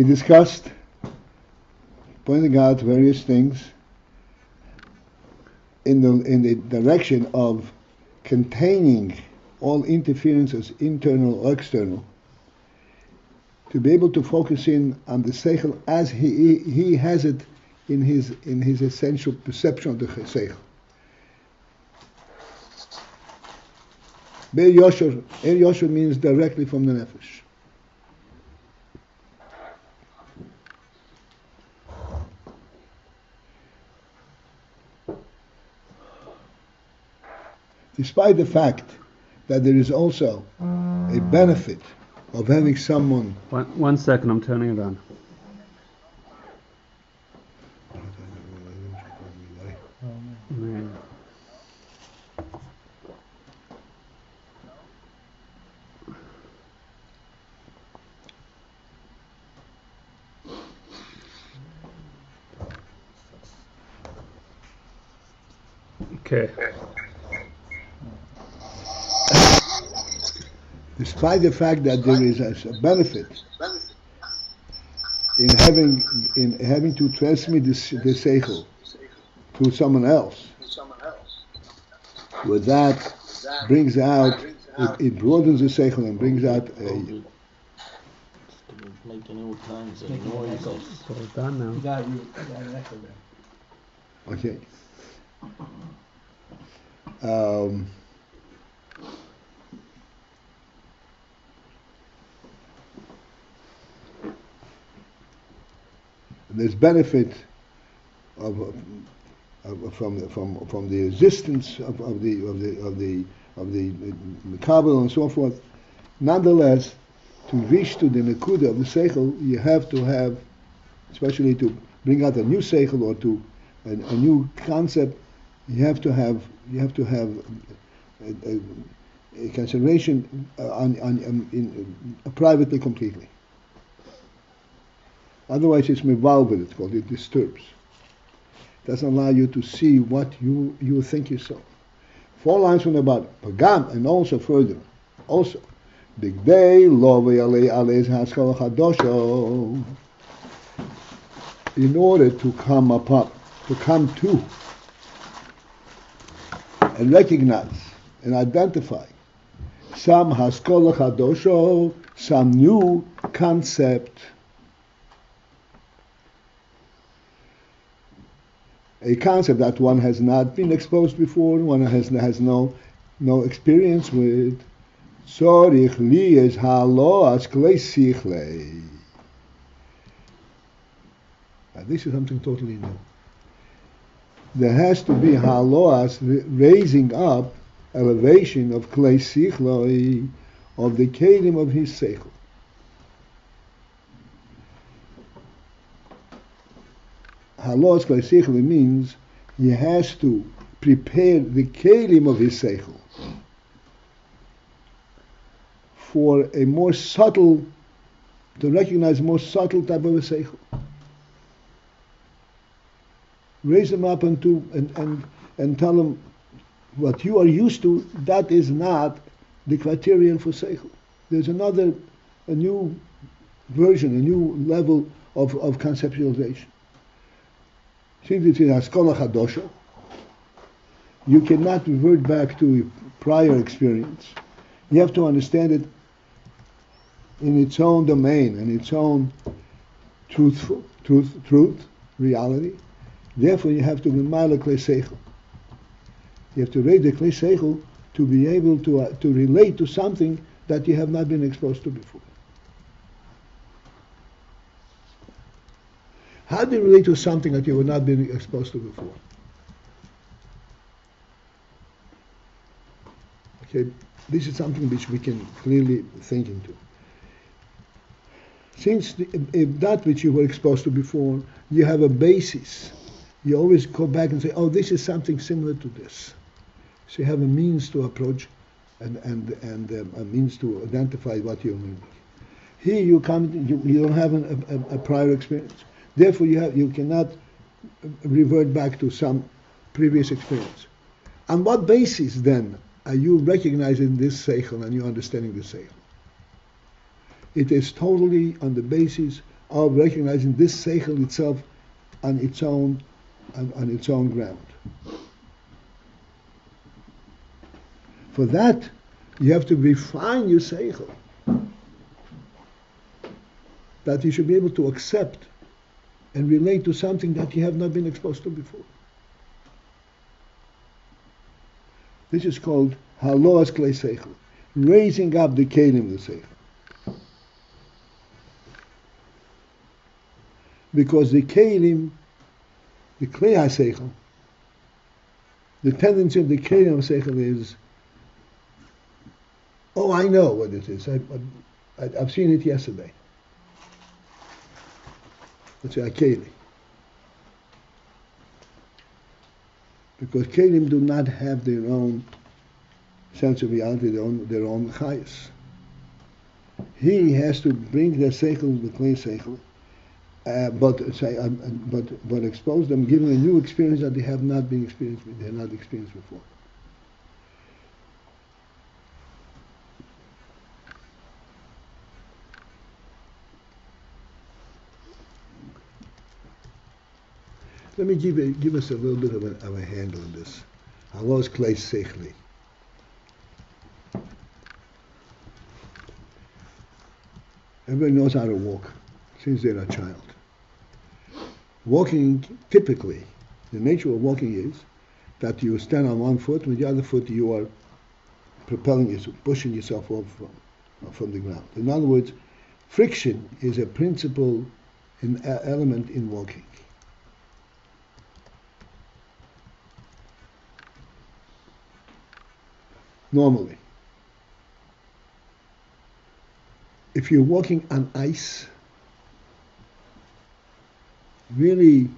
discussed, pointing out various things in the direction of containing all interferences, internal or external, to be able to focus in on the sechel as he has it in his essential perception of the sechel. Be'er Yosher means directly from the nefesh. Despite the fact that there is also a benefit of having someone... One second, I'm turning it on. Okay. Despite the fact that there is a benefit in having to transmit the seichel to someone else, with that brings out, it broadens the seichel and brings out a... Making all kinds of noises. So it's done now. You got an echo there. Okay. There's benefit from the existence of the Makabel and so forth. Nonetheless, to reach to the Nekuda of the Seichel, you have to have, especially to bring out a new Seichel or to a new concept, you have to have a consideration privately completely. Otherwise, it's mevalved, it's called. It disturbs. Doesn't allow you to see what you think you saw. 4 lines from the bottom. Pagam, and also further. Also, big day, in order to come to, and recognize and identify some haskalah chadasha, some new concept. A concept that one has not been exposed before, one has no experience with. Sorich li es halo as klei sichlei. This is something totally new. There has to be haloas, raising up, elevation of klei sichlei, of the kelim of his seichel. Halos klei sichlei means he has to prepare the kelim of his seichel for a more subtle, to recognize a more subtle type of a seichel. Raise them up and tell them what you are used to, that is not the criterion for seichel. There's a new version, a new level of conceptualization. Since it is haskalah chadasha, you cannot revert back to prior experience. You have to understand it in its own domain, in its own truth, reality. Therefore, you have to be ma'ala klei seichel. You have to raise the klei seichel to be able to relate to something that you have not been exposed to before. How do you relate to something that you have not been exposed to before? Okay, this is something which we can clearly think into. Since if that which you were exposed to before, you have a basis. You always go back and say, oh, this is something similar to this. So you have a means to approach and a means to identify what you're doing. Here you don't have a prior experience. Therefore you cannot revert back to some previous experience. On what basis then are you recognizing this seichel and you understanding this seichel? It is totally on the basis of recognizing this sechel itself on its own ground. For that, you have to refine your sechel, that you should be able to accept and relate to something that you have not been exposed to before. This is called halos klei sechel, raising up the kelim of the sechel. Because the kelim, the klei ha-sechel, the tendency of the kelim of sechel is, oh, I know what it is. I've seen it yesterday. That's a kelim. Because kelim do not have their own sense of reality, their own chayas. He has to bring the sechel, the klei sechel, but expose them, give them a new experience that they have not been experienced, they have not experienced before. Let me give us a little bit of a handle on this. Halos klei sechli. Everybody knows how to walk since they're a child. Walking, typically, the nature of walking is that you stand on one foot, with the other foot you are propelling yourself, pushing yourself off from the ground. In other words, friction is a principal element in walking. Normally. If you're walking on ice, really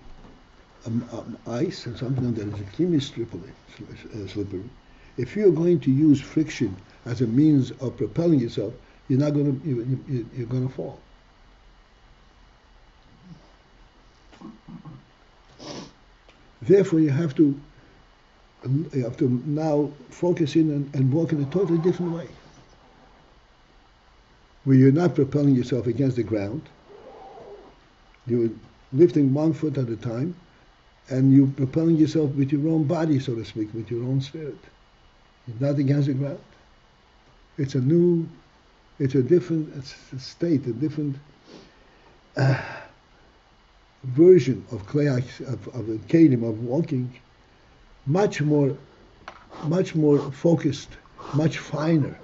ice and something that is extremely slippery, if you're going to use friction as a means of propelling yourself, you're going to fall. Therefore, you have to now focus in and walk in a totally different way, where you're not propelling yourself against the ground. You're lifting one foot at a time, and you're propelling yourself with your own body, so to speak, with your own spirit. You're not against the ground. It's a different state, a different version of the kelim of walking, much more focused, much finer.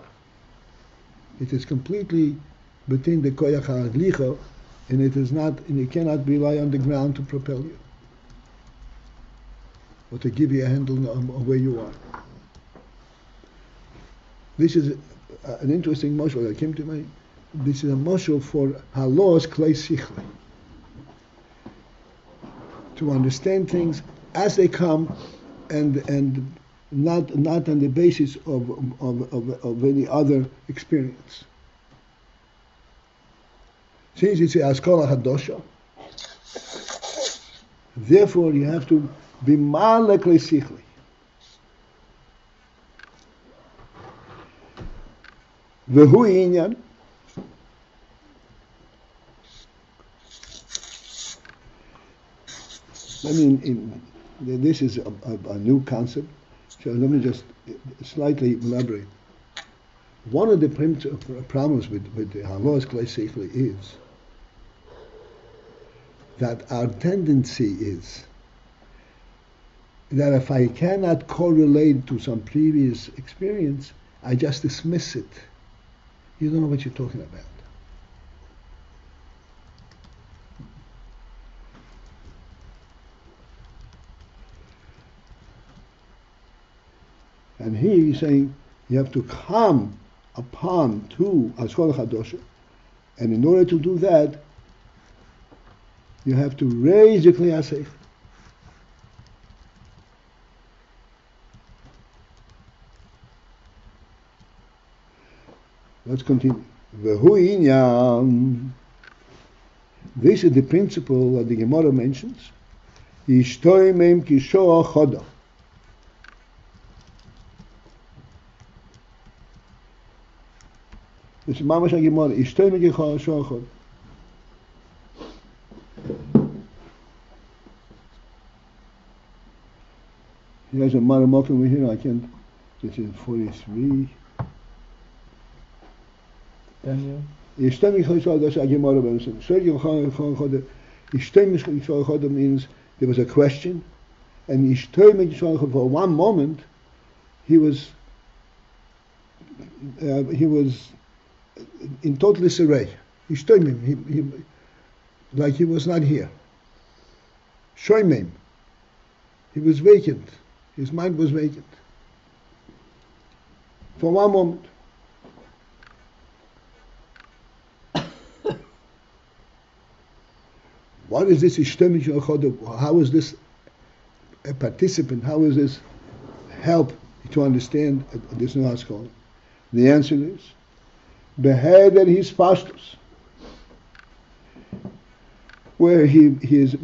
It is completely between the koyach ha'adlicha, and it is not, and it cannot rely on the ground to propel you, or to give you a handle on where you are. This is an interesting mashal that came to me. This is a mashal for halos klei sechli, to understand things as they come, and not on the basis of any other experience. Since it's a askola chadasha, therefore you have to be malek klei sechli. V'hu inyan, this is a new concept, so let me just slightly elaborate. One of the problems with the halos klei sechli is that our tendency is that if I cannot correlate to some previous experience, I just dismiss it. You don't know what you're talking about. And here he's saying you have to come upon to askola chadasha, and in order to do that, you have to raise the klei ha-sechel. Let's continue. V'hu inyan. This is the principle that the Gemara mentions. Yishtoi meim kishoa choda. This is mamash ha-Gemara. Yishtoi meim kishoa choda. He has a Maramok over here. I can't. This is 43. Daniel. Means there was a question, and for one moment he was in total disarray. Like he was not here. Shoymim. He was vacant. His mind was vacant. For one moment. What is this? How is this a participant? How is this help to understand this new Haskalah? The answer is, beheder his pastos, where his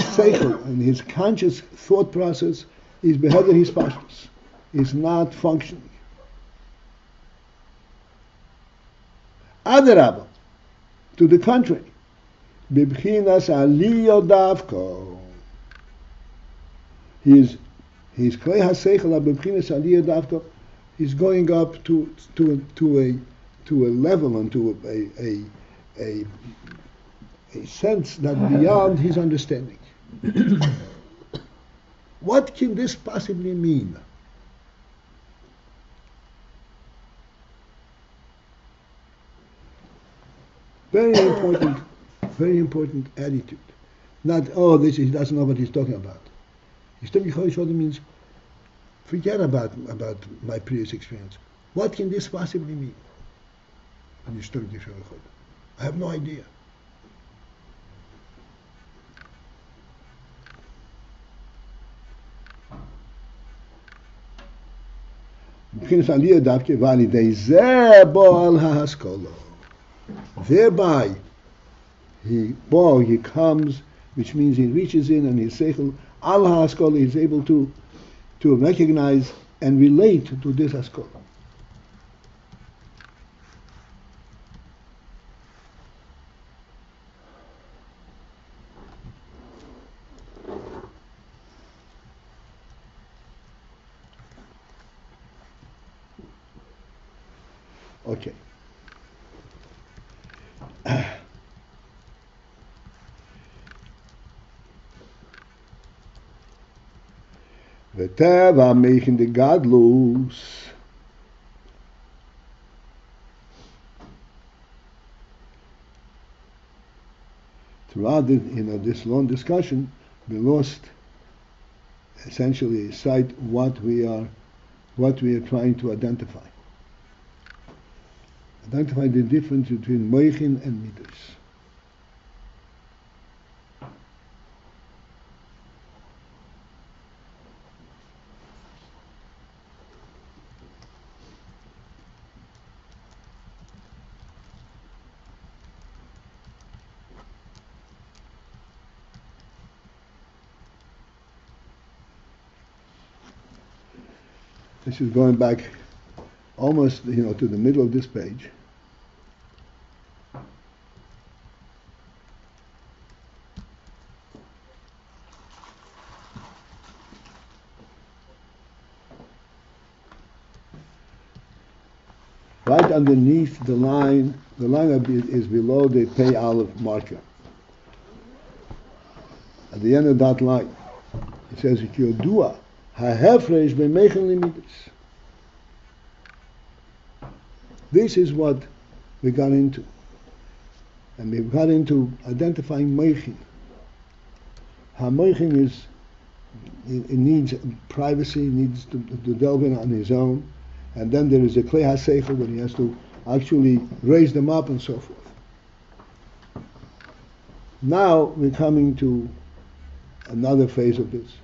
sechel and his conscious thought process is beheder his pastos, is not functioning. Adarabah, to the contrary. Bibchinas aliyah davko. His klei haseichel bibchinas aliyah davko. He's going up to a level and to a sense that beyond his understanding. What can this possibly mean? Very important attitude. Not, he doesn't know what he's talking about. Means, forget about my previous experience. What can this possibly mean? I have no idea. Thereby, he comes, which means he reaches in and his sechel al haskalah is able to recognize and relate to this haskalah. Okay. V'teva making the gadlus. Throughout this long discussion, we lost essentially sight what we are trying to identify. Identify the difference between moichin and midos. This is going back almost, to the middle of this page. Right underneath the line is below the pay aleph marker. At the end of that line, it says, "Yodua hahefresh b'meichen limidos." This is what we got into, and we got into identifying meichin. Ha-meichin is it needs privacy, needs to delve in on his own. And then there is a klei ha-seichel when he has to actually raise them up and so forth. Now we're coming to another phase of this.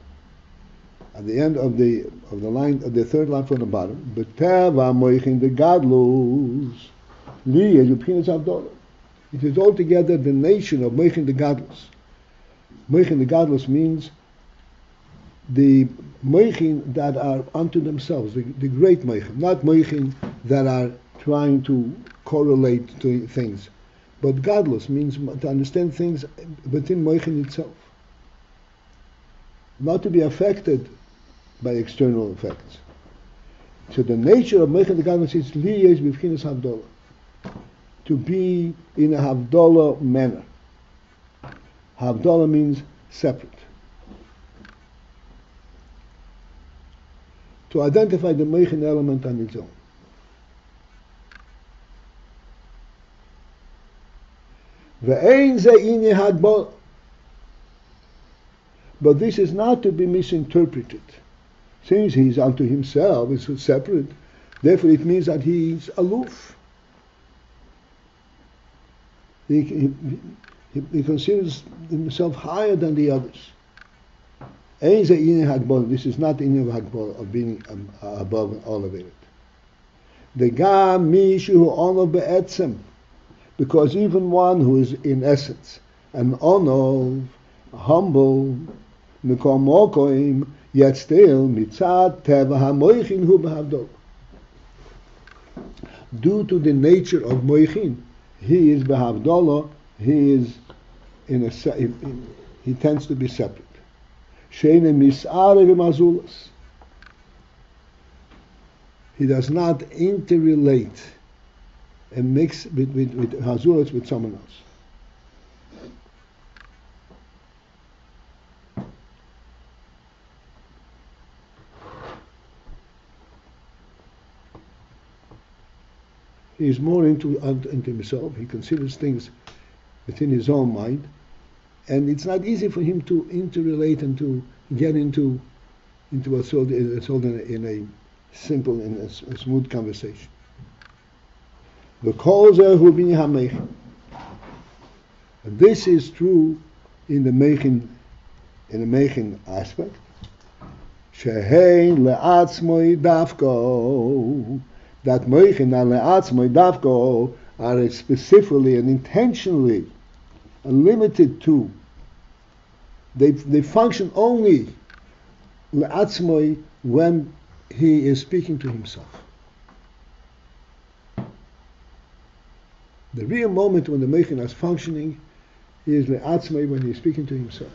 At the end of the line, of the third line from the bottom, B'teva moichin the gadlus li yupchinas avdolah. It is altogether the nation of moichin the gadlus. Moichin the gadlus means the moichin that are unto themselves, the great moichin, not moichin that are trying to correlate to things. But gadlus means to understand things within moichin itself. not to be affected by external effects. So the nature of Meichen the Gadol is liyes b'vchinas havdalah, to be in a havdalah manner. Havdalah means separate. To identify the Meichen element on its own. Ve'ein ze inye hadbol. But this is not to be misinterpreted. Since he is unto himself, it's separate, therefore it means that he is aloof. He considers himself higher than the others. This is not the inyan of Hagbal, of being above and elevated. The gam mishu onov be'etzem, because even one who is in essence an onov, humble, mekom mokoim, yet still mitzad teva hamoichin hu behavdol. Due to the nature of moichin, he is behavdolah. He is he tends to be separate. Sheine misare v'mazulas. He does not interrelate and mix with hazulas with someone else. He is more into himself. He considers things within his own mind, and it's not easy for him to interrelate and to get into what's called in a simple and a smooth conversation. And this is true in the Meichen aspect. Shehein le'atzmoi dafko. That Meichen and le'atzmoi dafko are specifically and intentionally limited to. They function only le'atzmoi when he is speaking to himself. The real moment when the Meichen is functioning is le'atzmoi, when he is speaking to himself.